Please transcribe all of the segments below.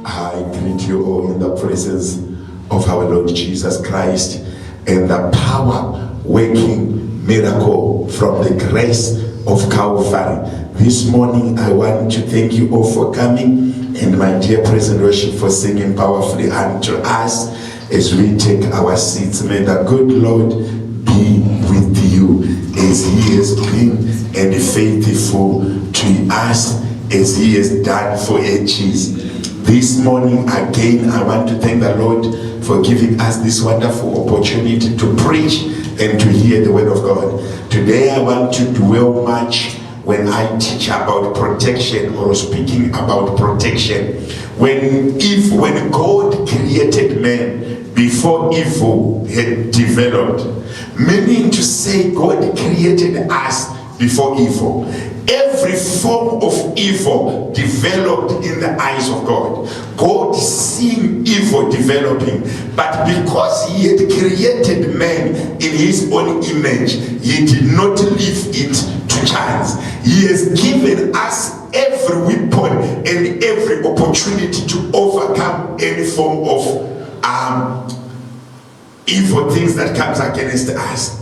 I greet you all in the presence of our Lord Jesus Christ and the power working miracle from the grace of Calvary. This morning I want to thank you all for coming, and my dear present worship for singing powerfully unto us as we take our seats. May the good Lord be with you as he has been and faithful to us as he has done for ages. This morning again I want to thank the Lord for giving us this wonderful opportunity to preach and to hear the word of God. Today I want to dwell much when I teach about protection or speaking about protection. When God created man before evil had developed, meaning to say God created us before evil. Every form of evil developed in the eyes of God. God seeing evil developing, but because he had created man in his own image, he did not leave it to chance. He has given us every weapon and every opportunity to overcome any form of evil things that comes against us.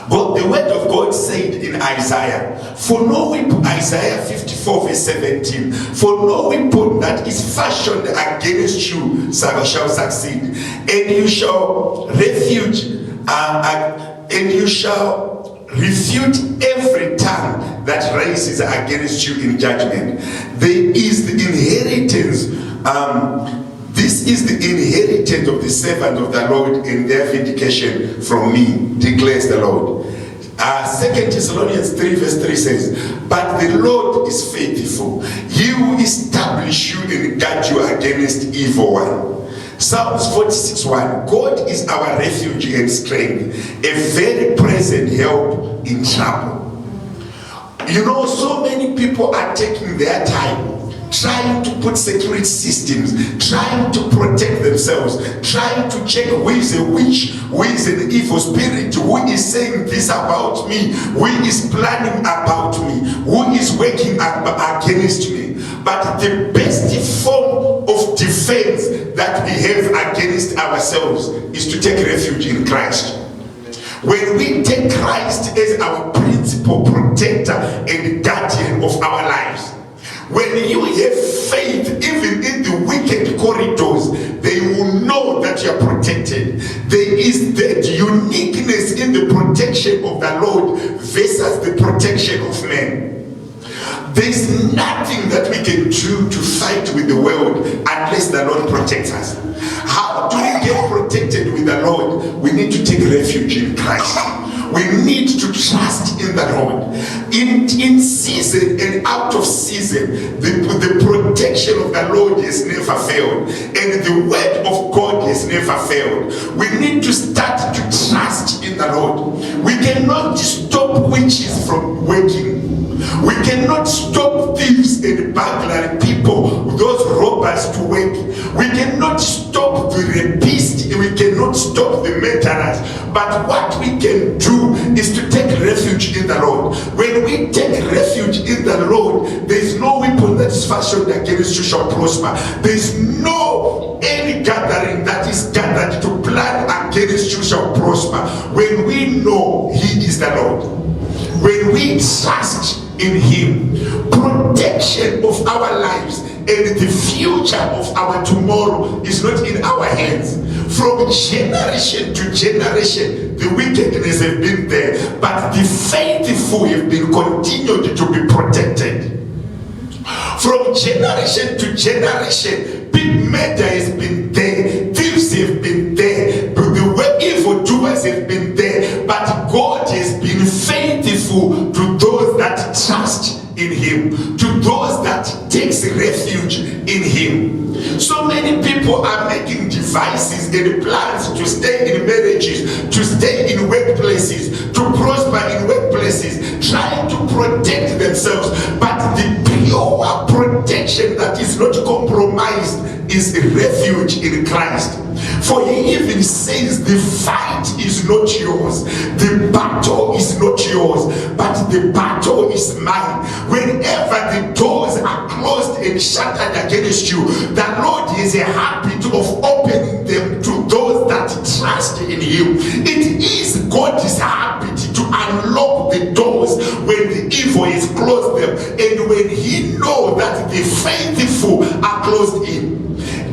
But the word of God said in Isaiah, Isaiah 54 verse 17, for no weapon that is fashioned against you shall succeed, and you shall refute every tongue that raises against you in judgment. There is the inheritance. This is the inheritance of the servant of the Lord, and their vindication from me, declares the Lord. 2 Thessalonians 3 verse 3 says, but the Lord is faithful. He will establish you and guard you against evil one. Psalms 46:1, God is our refuge and strength, a very present help in trouble. You know, so many people are taking their time trying to put security systems, trying to protect themselves, trying to check who is a witch, who is an evil spirit, who is saying this about me, who is planning about me, who is working against me. But the best form of defense that we have against ourselves is to take refuge in Christ. When we take Christ as our principal protector and guardian of our lives, when you have faith, even in the wicked corridors, they will know that you are protected. There is that uniqueness in the protection of the Lord versus the protection of men. There is nothing that we can do to fight with the world unless the Lord protects us. How do we get protected with the Lord? We need to take refuge in Christ. We need to trust in the Lord. In season and out of season, the protection of the Lord has never failed, and the word of God has never failed. We need to start to trust in the Lord. We cannot stop witches from working. We cannot stop thieves and burglary people, those robbers, to work. We cannot stop the rapists. We cannot stop the murderers. But what we can do is to take refuge in the Lord. When we take refuge in the Lord, there is no weapon that is fashioned against you shall prosper. There is no any gathering that is gathered to plan against you shall prosper. When we know he is the Lord, when we trust in him, protection of our lives and the future of our tomorrow is not in our hands. From generation to generation, the wickedness have been there, but the faithful have been continued to be protected. From generation to generation, big murder has been there, thieves have been there, the evil doers have been there, but God has been faithful to those that trust in him, to those that takes refuge in him. So many people are making devices and plans to stay in marriages, to stay in workplaces, to prosper in workplaces, trying to protect themselves. But the pure protection that is not compromised is a refuge in Christ. For he even says the fight is not yours, the battle is not yours, but the battle is mine. Whenever the doors are closed and shattered against you, the Lord has a habit of opening them to those that trust in him. It is God's habit to unlock the doors when the evil has closed them, and when he knows that the faithful are closed in.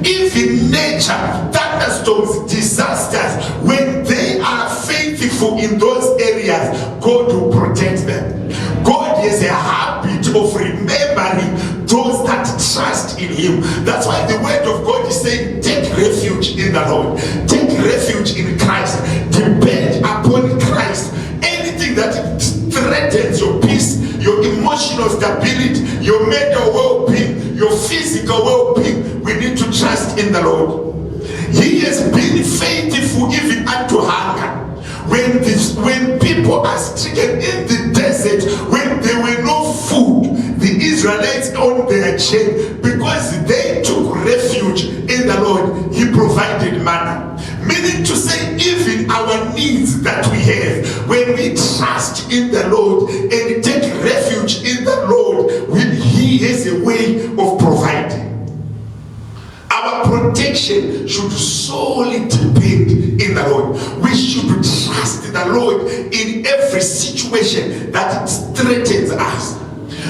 Even nature, thunderstorms, disasters, when they are faithful in those areas, God will protect them. God has a habit of remembering those that trust in him. That's why the word of God is saying, take refuge in the Lord. Take refuge in Christ. Depend upon Christ. Anything that threatens your peace, your emotional stability, your mental well-being, your physical well-being, we need to trust in the Lord. He has been faithful even unto hunger. When people are stricken in the desert, when there were no food, the Israelites on their chain, because they took refuge in the Lord, he provided manna. Meaning to say, even our needs that we have, when we trust in the Lord and take refuge in the Lord, he has a way of providing. Our protection should solely depend in the Lord. We should trust the Lord in every situation that threatens us.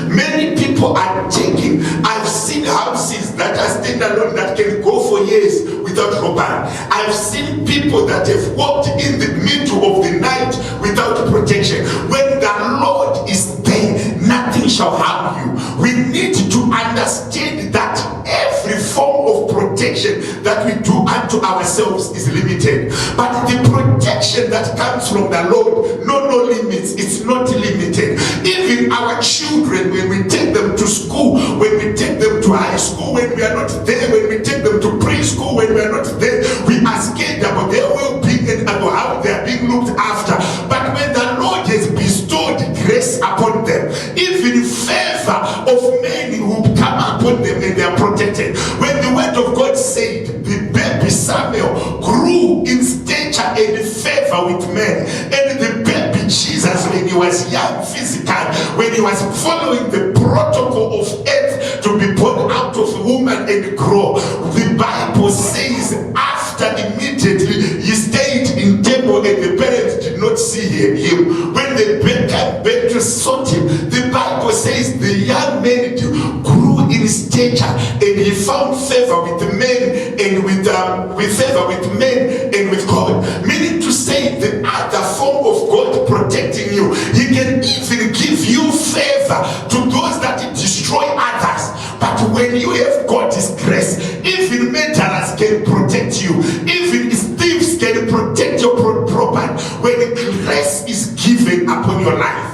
Many people are taking, I've seen houses that are standalone that can go for years without robbery. I've seen people that have walked in the middle of the night without protection. When the Lord is there, nothing shall harm you. We need to understand that every form of protection that we do unto ourselves is limited. But the protection that comes from the Lord, no limits. It's not limited. Even our children, when we take them to school, when we take them to high school, when we are not there, when we take them to preschool, when we are not there, we are scared about their well-being and about how they are being looked after. But when the Lord has bestowed grace upon them, even favor of men who come upon them and they are protected. When the word of God said the baby Samuel grew in stature and favor with men, and the baby Jesus, when he was young physically, when he was following the protocol of earth to be born out of a woman and grow, the Bible says after immediately he stayed in temple and the parents did not see him. When they came back to sought him, the Bible says the young man grew in stature and he found favor with men and with favor with men and with God. Meaning to say, the other form of God protecting you, he can even give you favor to those that destroy others. But when you have God's grace, even mentalists can protect you, even thieves can protect your property. When grace is given upon your life,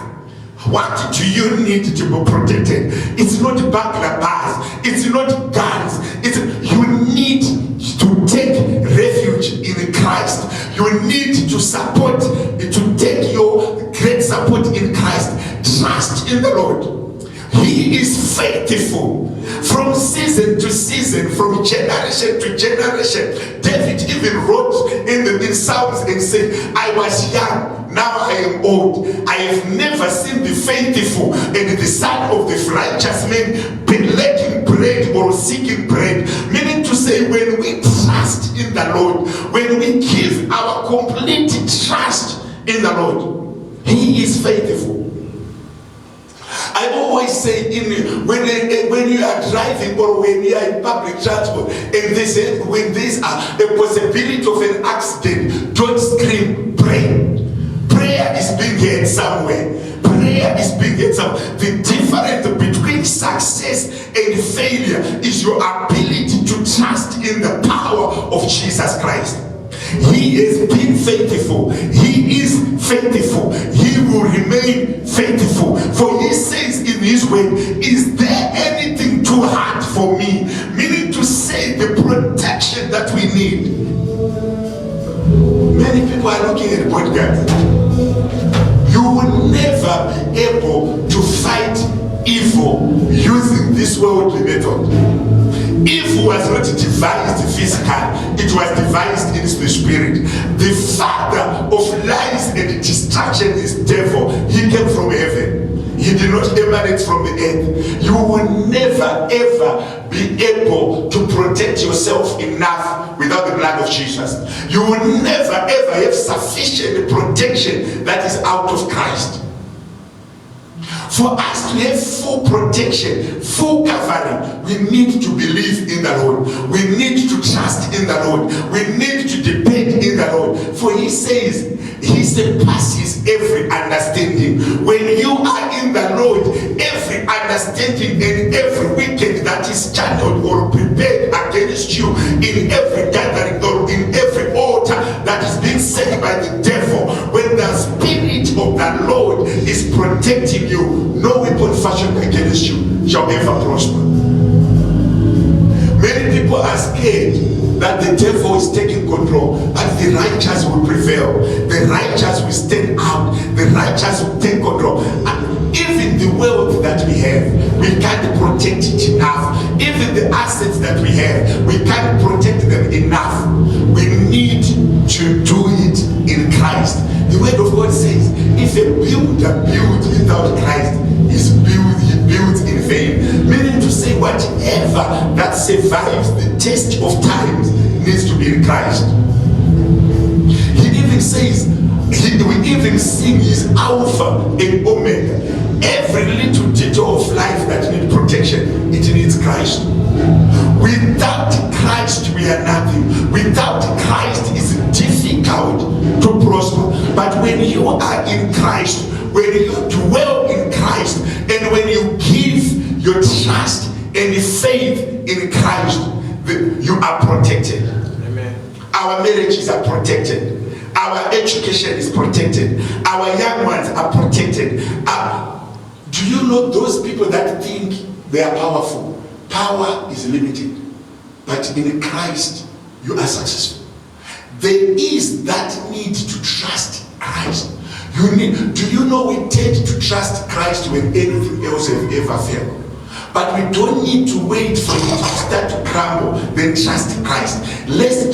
what do you need to be protected? It's not burglar bars, it's not guns. You need to take refuge in Christ. You need to support, to take your great support in Christ. Trust in the Lord. He is faithful from season to season, from generation to generation. David even wrote in Psalms and said, I was young, now I am old. I have never seen the faithful and the son of the righteous man be lacking bread or seeking bread. Meaning to say, when we trust in the Lord, when we give our complete trust in the Lord, he is faithful. I always say, when you are driving or when you are in public transport, and they say when there's a possibility of an accident, don't scream, pray. Prayer is being heard somewhere. Prayer is being heard somewhere. The difference between success and failure is your ability to trust in the power of Jesus Christ. He has been faithful. He is faithful. He will remain faithful. For he says in his word, is there anything too hard for me? Meaning to say, the protection that we need. Many people are looking at podcasts. You will never be able to fight evil using this worldly method. If it was not devised physical, it was devised in the spirit. The father of lies and destruction is devil. He came from heaven. He did not emanate from the earth. You will never ever be able to protect yourself enough without the blood of Jesus. You will never ever have sufficient protection that is out of Christ. For us to have full protection, full covering, we need to believe in the Lord. We need to trust in the Lord. We need to depend in the Lord. For he says, he surpasses every understanding. When you are in the Lord, every understanding and every wicked that is channeled or prepared against you in every gathering or in every altar that is being set by the devil, when the Spirit of the Lord is protecting you, no weapon fashioned against you shall ever prosper. Many people are scared that the devil is taking control, but the righteous will prevail. The righteous will stand out. The righteous will take control. And even the wealth that we have, we can't protect it enough. Even the assets that we have, we can't protect them enough. We need to do it in Christ. The word of God says, if a builder builds without Christ, he builds in vain. Meaning to say, whatever that survives the test of times needs to be in Christ. He even says, we even sing his Alpha and Omega. Every little detail of life that needs protection, it needs Christ. Without Christ, we are nothing. Without Christ, it's difficult to prosper. But when you are in Christ, when you dwell in Christ, and when you give your trust and faith in Christ, you are protected. Amen. Our marriages are protected. Our education is protected. Our young ones are protected. Do you know those people that think they are powerful? Power is limited. But in Christ, you are successful. There is that need to trust Christ. Do you know we tend to trust Christ when anything else has ever failed? But we don't need to wait for it to start to crumble, then trust Christ. Let's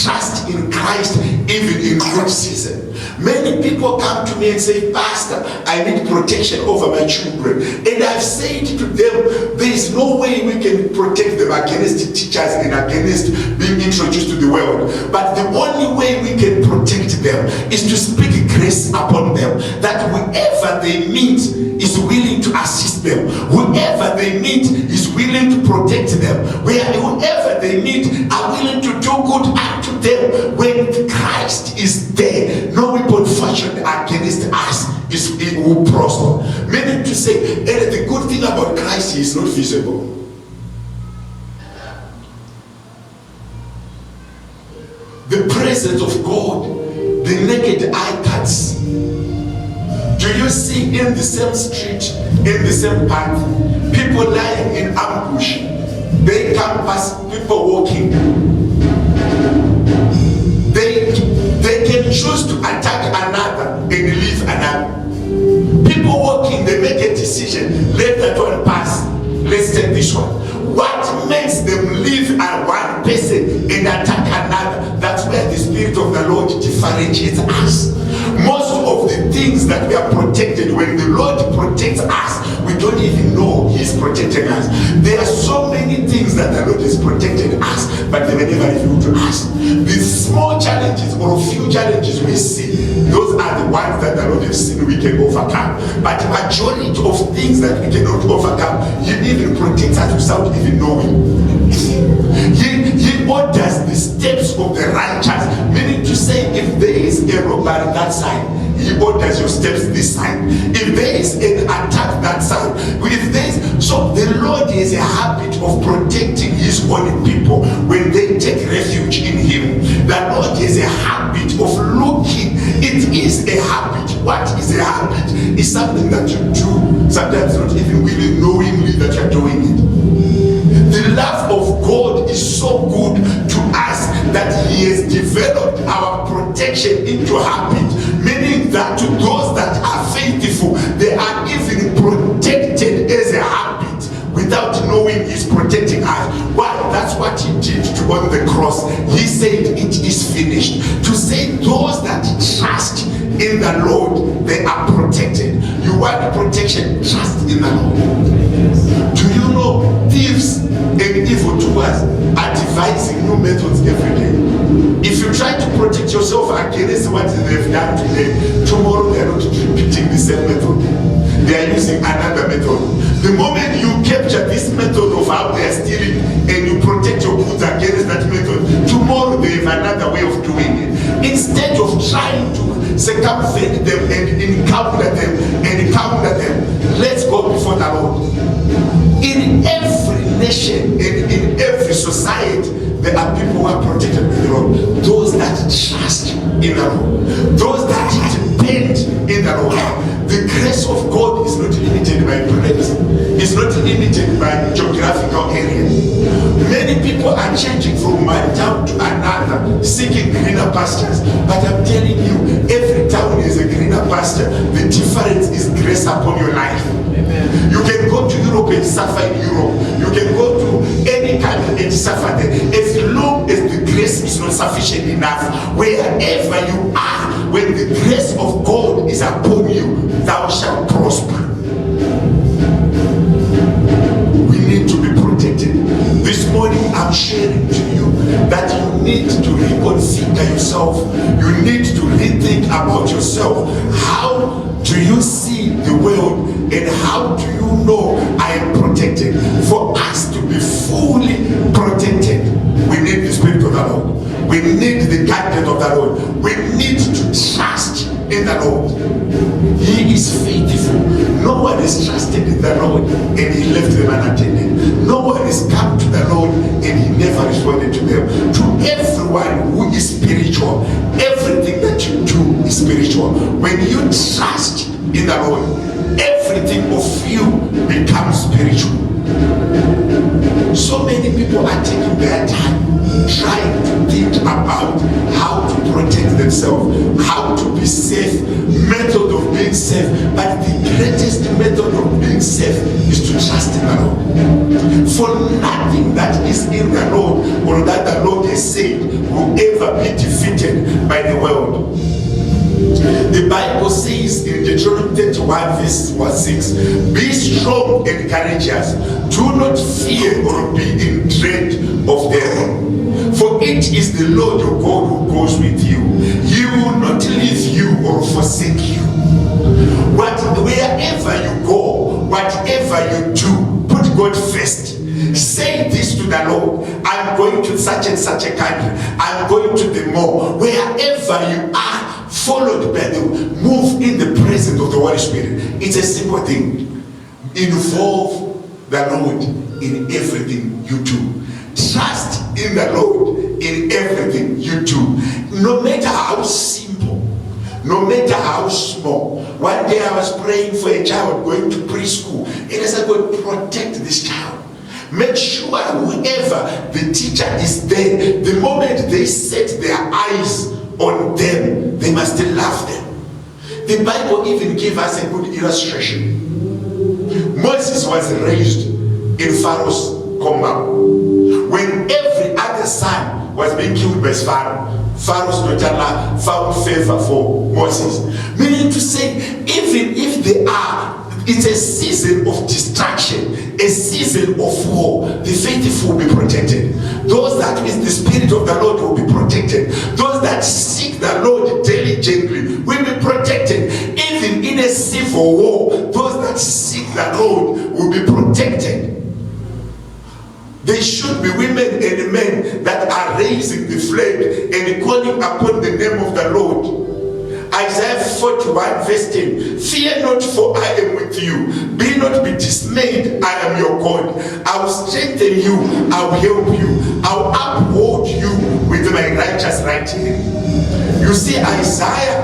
trust in Christ even in good season. Many people come to me and say, Pastor, I need protection over my children. And I've said to them, there is no way we can protect them against teachers and against being introduced to the world. But the only way we can protect them is to speak grace upon them, that whoever they meet is willing to assist them. Whoever they meet is willing to protect them. Whoever they meet are willing to do good unto them. When Christ is there, no weapon fashioned against us it will prosper. Meaning to say, and the good thing about Christ, he is not visible. The presence of God, the naked eye cuts. Do you see in the same street, in the same path, people lying in ambush? They come past people walking. They can choose to attack another and leave another. People walking, they make a decision. Let that one pass. Let's take this one. What makes them leave one person and attack another? That's where the Spirit of the Lord differentiates us. Most of the things that we are protected, when the Lord protects us, we don't even know He's protecting us. There are so many things that the Lord is protecting us, but they were never revealed to us. The small challenges or few challenges we see, those are the ones that the Lord has seen we can overcome. But the majority of things that we cannot overcome, He even protects us without even knowing. He orders the steps of the righteous, meaning to say, if there is a robbery that side, He orders your steps this side. If there is an attack that side, so the Lord has a habit of protecting His own people when they take refuge in Him. The Lord has a habit of looking. It is a habit. What is a habit? It's something that you do, sometimes not even really knowingly that you're doing it. The love of God is so good to us that He has developed our protection into habit, meaning that to those that are faithful, they are even protected as a habit without knowing He's protecting us. Why? want protection, trust in the Lord. Do you know thieves and evildoers are devising new methods every day? If you try to protect yourself against what they've done today, tomorrow they are not repeating the same method. They are using another method. The moment you capture this method of how they are stealing and you protect your goods against that method, tomorrow they have another way of doing it. Instead of trying to circumvent them and encounter them, let's go before the Lord. In every nation and in every society, there are people who are protected by the Lord. Those that trust in the Lord. Those that depend in the Lord. The grace of God is not limited by place. It's not limited by geographical area. Many people are changing from one town to another, seeking greener pastures. But I'm telling you, every town is a greener pasture. The difference is grace upon your life. Amen. You can go to Europe and suffer in Europe. You can go to any country and suffer there. As long as the grace is not sufficient enough, wherever you are, when the grace of God is upon you, thou shalt prosper. We need to be protected. This morning I'm sharing to you that you need to reconfigure yourself. You need to rethink about yourself. How do you see the world and how do you know I am protected? For us to be fully protected, we need the Spirit of the Lord. We need the guidance of the Lord. We need to trust in the Lord. He is faithful. No one is trusted in the Lord and he left them unattended. No one has come to the Lord and he never responded to them. To everyone who is spiritual, everything that you do is spiritual. When you trust in the Lord, everything of you becomes spiritual. So many people are taking their time trying to think about how to protect themselves, how to be safe, method of being safe. But the greatest method of being safe is to trust in the Lord. For nothing that is in the Lord or that the Lord has said will ever be defeated by the world. The Bible says in Deuteronomy 31 verse 6, be strong and courageous. Do not fear or be in dread of them. For it is the Lord your God who goes with you. He will not leave you or forsake you. Wherever you go, whatever you do, put God first. Say this to the Lord. I'm going to such and such a country. I'm going to the mall. Wherever you are, followed by the move in the presence of the Holy Spirit. It's a simple thing. Involve the Lord in everything you do. Trust in the Lord in everything you do. No matter how simple, no matter how small. One day I was praying for a child going to preschool. And I said, God, protect this child. Make sure whoever the teacher is there, the moment they set their eyes on them, they must love them. The Bible even gave us a good illustration. Moses was raised in Pharaoh's compound. When every other son was being killed by Pharaoh, Pharaoh's daughter found favor for Moses. Meaning to say, even if they are, it's a season of destruction, a season of war, the faithful will be protected. Those that with the Spirit of the Lord will be protected. Those that seek the Lord diligently will be protected. Even in a civil war, those that seek the Lord will be protected. They should be women and men that are raising the flag and calling upon the name of the Lord. Isaiah 41 verse 10. Fear not, for I am with you. Be not be dismayed, I am your God. I will strengthen you, I will help you, I will uphold you with my righteous right hand. You see, Isaiah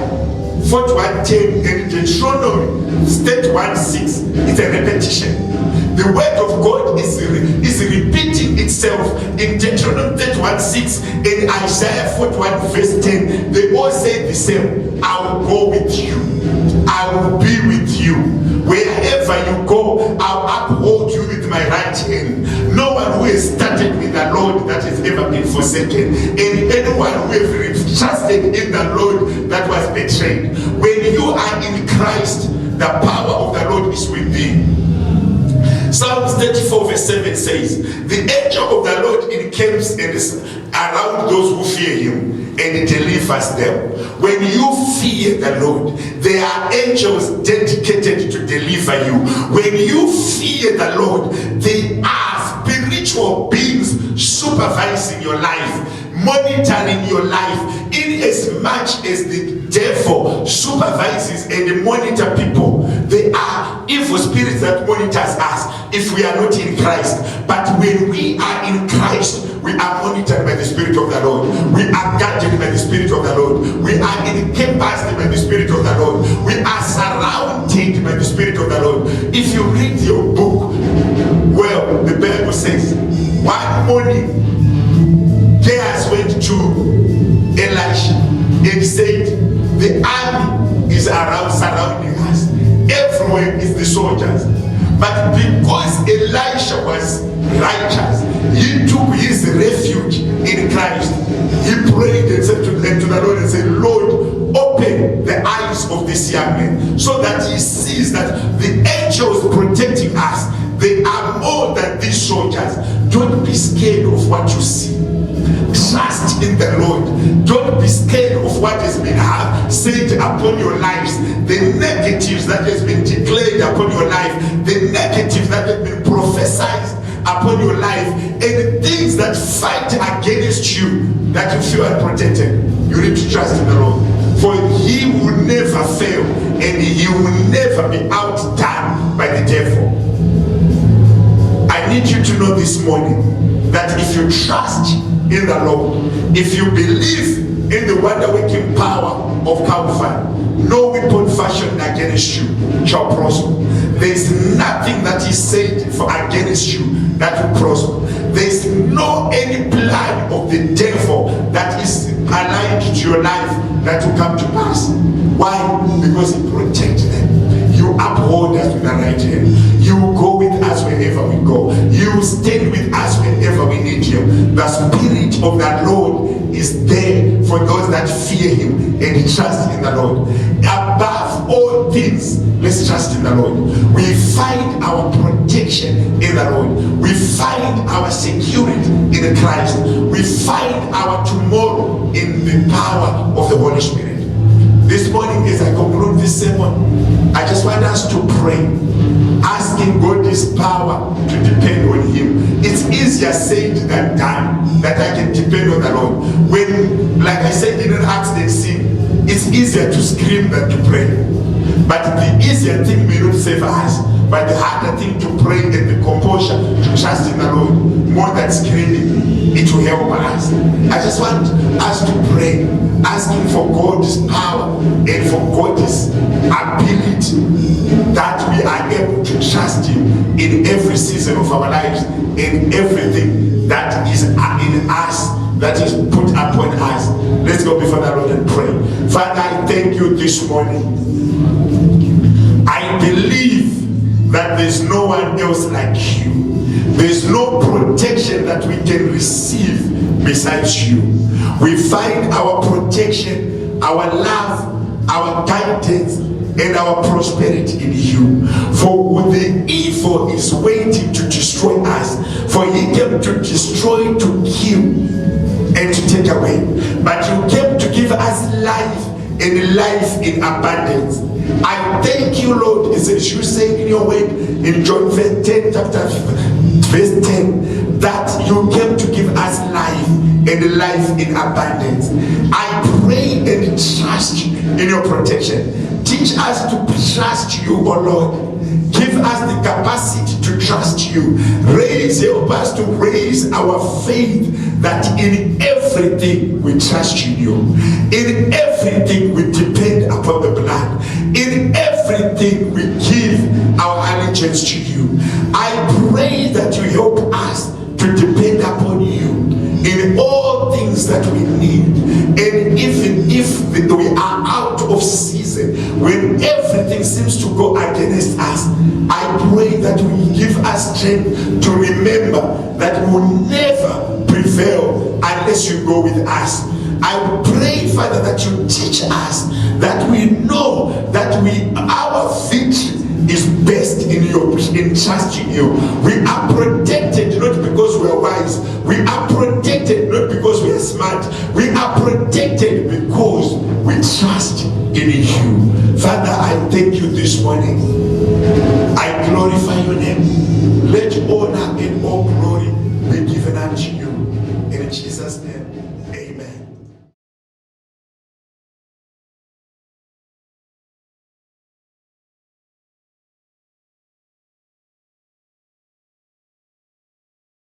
41:10 and Deuteronomy 31:6, it's a repetition. The word of God is repeating itself in Deuteronomy 31:6 and Isaiah 41 verse 10. They all say the same. I will go with you. I will be with you. Wherever you go, I'll uphold you with my right hand. No one who has started with the Lord that has ever been forsaken. And anyone who has trusted in the Lord that was betrayed. When you are in Christ, the power of the Lord is with thee. Psalms 34 verse 7 says, the angel of the Lord encamps and is around those who fear him and delivers them. When you fear the Lord, there are angels dedicated to deliver you. When you fear the Lord, there are spiritual beings supervising your life, monitoring your life, in as much as the devil supervises and monitor people. There are evil spirits that monitors us if we are not in Christ. But when we are in Christ, we are monitored by the Spirit of the Lord. We are guarded by the Spirit of the Lord. We are encompassed by the Spirit of the Lord. We are surrounded by the Spirit of the Lord. If you read your book, well, the Bible says, one morning, Gehazi went to Elisha and said, the army is around surrounding us. Everywhere is the soldiers. But because Elisha was righteous, he took his refuge in Christ. He prayed and said to the Lord and said, Lord, open the eyes of this young man so that he sees that the angels protecting us, they are more than these soldiers. Don't be scared of what you see. Trust in the Lord. Don't be scared of what has been said upon your lives, the negatives that has been declared upon your life, the negatives that have been prophesied upon your life, and things that fight against you that you feel unprotected. You need to trust in the Lord, for he will never fail and he will never be outdone by the devil. I need you to know this morning that if you trust in the Lord, if you believe in the wonder-working power of Calvary, no weapon fashioned against you shall prosper. There is nothing that is said for against you that will prosper. There is no any plan of the devil that is aligned to your life that will come to pass. Why? Because he protects them. You uphold us with the right hand. You go with us wherever we go. You stand with us whenever we need you. The Spirit of the Lord is there for those that fear him and trust in the Lord. Above all things, let's trust in the Lord. We find our protection in the Lord. We find our security in Christ. We find our tomorrow in the power of the Holy Spirit. This morning, as I conclude this sermon, I just want us to pray, asking God His power to depend on him. It's easier said than done that I can depend on the Lord. When, like I said, in an accident scene, it's easier to scream than to pray. But the easier thing may not save us, but the harder thing to pray and the composure to trust in the Lord, more than screaming, it will help us. I just want us to pray, asking for God's power and for God's ability, that we are able to trust him in every season of our lives, in everything that is in us, that is put upon us. Let's go before the Lord and pray. Father, I thank you this morning. I believe that there's no one else like you. There's no protection that we can receive besides you. We find our protection, our love, our guidance, and our prosperity in you. For the evil is waiting to destroy us. For he came to destroy, to kill, and to take away. But you came to give us life, and life in abundance. I thank you, Lord, as you say in your word in John 10, chapter verse 10, that you came to give us life and life in abundance. I pray and trust in your protection. Teach us to trust you, O Lord. Give us the capacity to trust you. Help us to raise our faith that in everything we trust in you. In everything we depend upon the blood. In everything we give our allegiance to you. I pray that you help us to depend upon you in all things that we need. And even if we are out of season, when everything seems to go against us, I pray that we give us strength to remember that we will never prevail unless you go with us. I pray, Father, that you teach us, that we know that our victory is best in trusting you. We are protected not because we are wise. We are protected not because we are smart. We are protected because we trust in you. Father, I thank you this morning. I glorify your name. Let honor and all glory